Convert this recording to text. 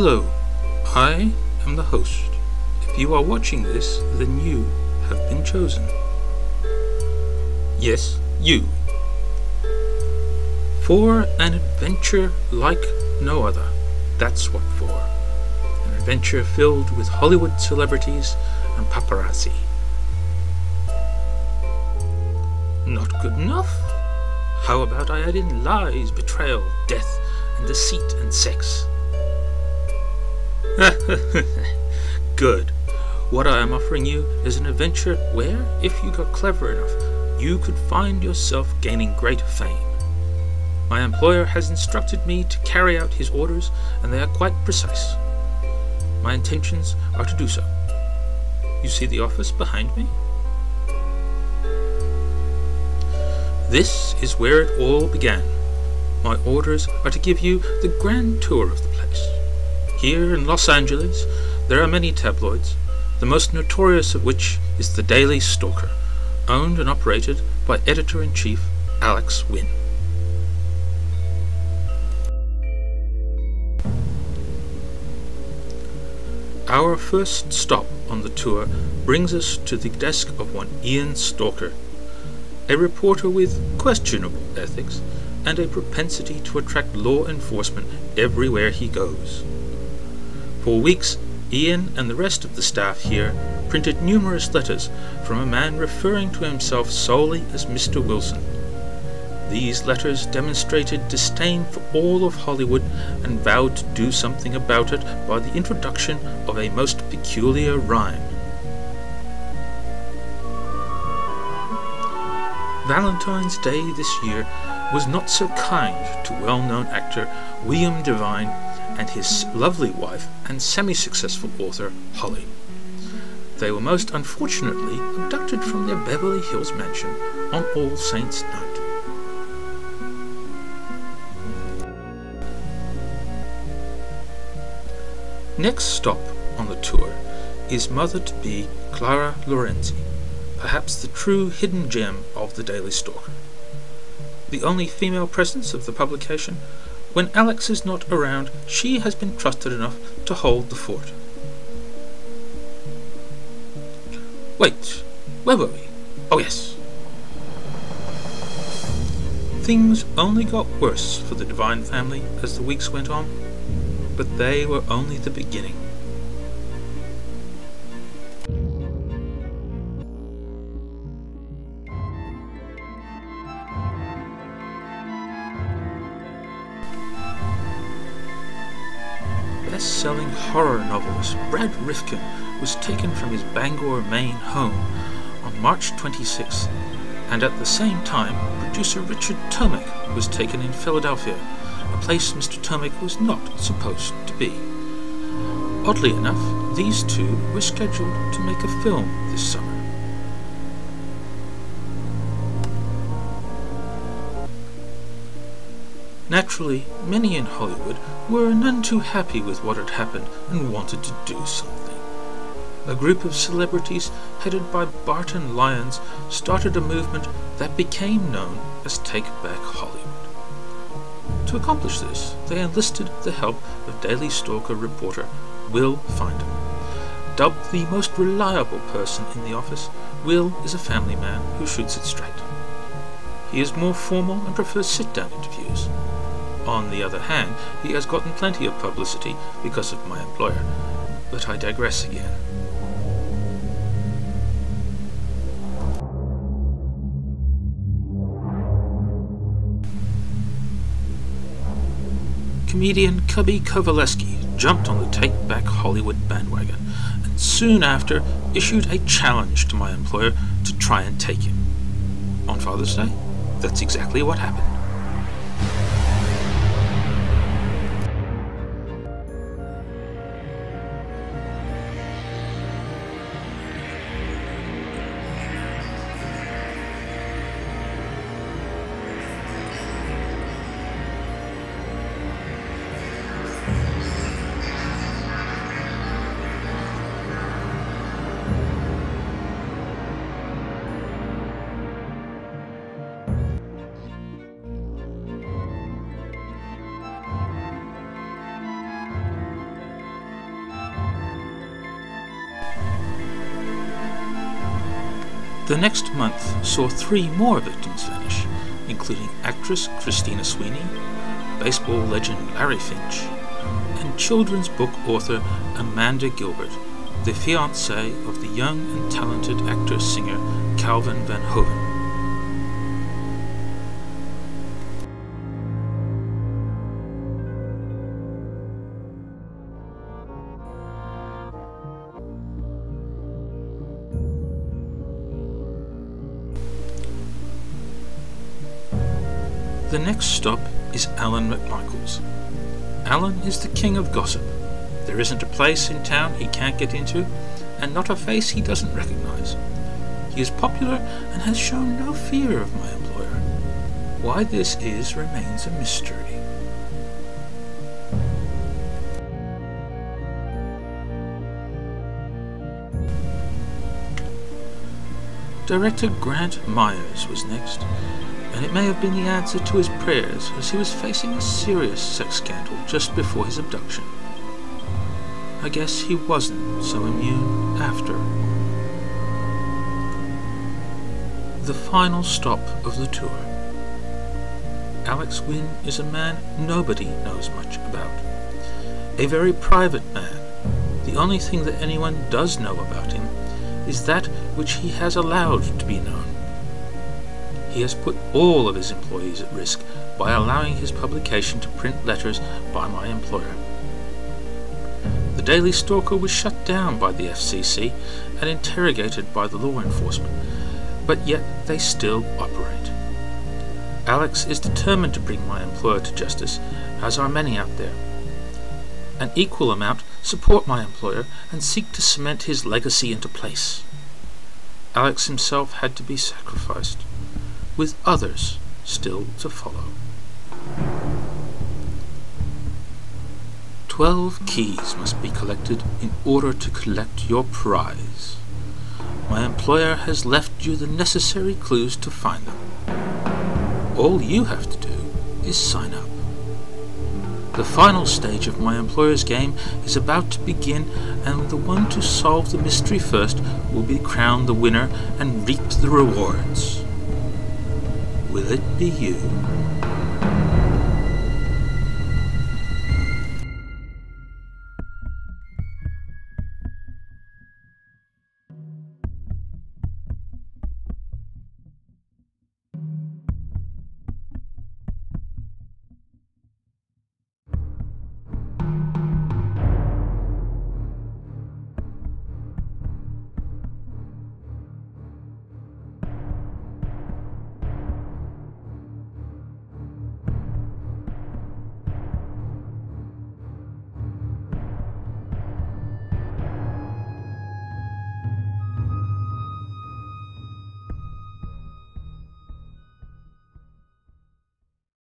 Hello, I am the host. If you are watching this, then you have been chosen. Yes, you. For an adventure like no other. That's what for. An adventure filled with Hollywood celebrities and paparazzi. Not good enough? How about I add in lies, betrayal, death, and deceit and sex? Good. What I am offering you is an adventure where, if you got clever enough, you could find yourself gaining great fame. My employer has instructed me to carry out his orders, and they are quite precise. My intentions are to do so. You see the office behind me? This is where it all began. My orders are to give you the grand tour of the place. Here in Los Angeles, there are many tabloids, the most notorious of which is the Daily Stalker, owned and operated by Editor-in-Chief Alex Wynn. Our first stop on the tour brings us to the desk of one Ian Stalker, a reporter with questionable ethics and a propensity to attract law enforcement everywhere he goes. For weeks, Ian and the rest of the staff here printed numerous letters from a man referring to himself solely as Mr. Wilson. These letters demonstrated disdain for all of Hollywood and vowed to do something about it by the introduction of a most peculiar rhyme. Valentine's Day this year was not so kind to well-known actor William Devine and his lovely wife and semi-successful author Holly. They were most unfortunately abducted from their Beverly Hills mansion on All Saints' Night. Next stop on the tour is mother-to-be Clara Lorenzi, perhaps the true hidden gem of the Daily Stalker. The only female presence of the publication, when Alex is not around, she has been trusted enough to hold the fort. Wait, where were we? Oh yes. Things only got worse for the Devine family as the weeks went on, but they were only the beginning. Best-selling horror novelist Brad Rifkin was taken from his Bangor, Maine home on March 26th, and at the same time producer Richard Tomek was taken in Philadelphia, a place Mr. Tomek was not supposed to be. Oddly enough, these two were scheduled to make a film this summer. Naturally, many in Hollywood were none too happy with what had happened and wanted to do something. A group of celebrities headed by Barton Lyons started a movement that became known as Take Back Hollywood. To accomplish this, they enlisted the help of Daily Stalker reporter Will Findham. Dubbed the most reliable person in the office, Will is a family man who shoots it straight. He is more formal and prefers sit-down interviews. On the other hand, he has gotten plenty of publicity because of my employer, but I digress again. Comedian Cubby Kovaleski jumped on the Take Back Hollywood bandwagon, and soon after issued a challenge to my employer to try and take him. On Father's Day, that's exactly what happened. The next month saw 3 more victims vanish, including actress Christina Sweeney, baseball legend Larry Finch, and children's book author Amanda Gilbert, the fiancée of the young and talented actor-singer Calvin Van Hoven. The next stop is Alan McMichaels. Alan is the king of gossip. There isn't a place in town he can't get into, and not a face he doesn't recognize. He is popular and has shown no fear of my employer. Why this is remains a mystery. Director Grant Myers was next, and it may have been the answer to his prayers, as he was facing a serious sex scandal just before his abduction. I guess he wasn't so immune after. The final stop of the tour. Alex Wynne is a man nobody knows much about. A very private man. The only thing that anyone does know about him is that which he has allowed to be known. He has put all of his employees at risk by allowing his publication to print letters by my employer. The Daily Stalker was shut down by the FCC and interrogated by the law enforcement, but yet they still operate. Alex is determined to bring my employer to justice, as are many out there. An equal amount support my employer and seek to cement his legacy into place. Alex himself had to be sacrificed, with others still to follow. 12 keys must be collected in order to collect your prize. My employer has left you the necessary clues to find them. All you have to do is sign up. The final stage of my employer's game is about to begin, and the one to solve the mystery first will be crowned the winner and reap the rewards. Will it be you?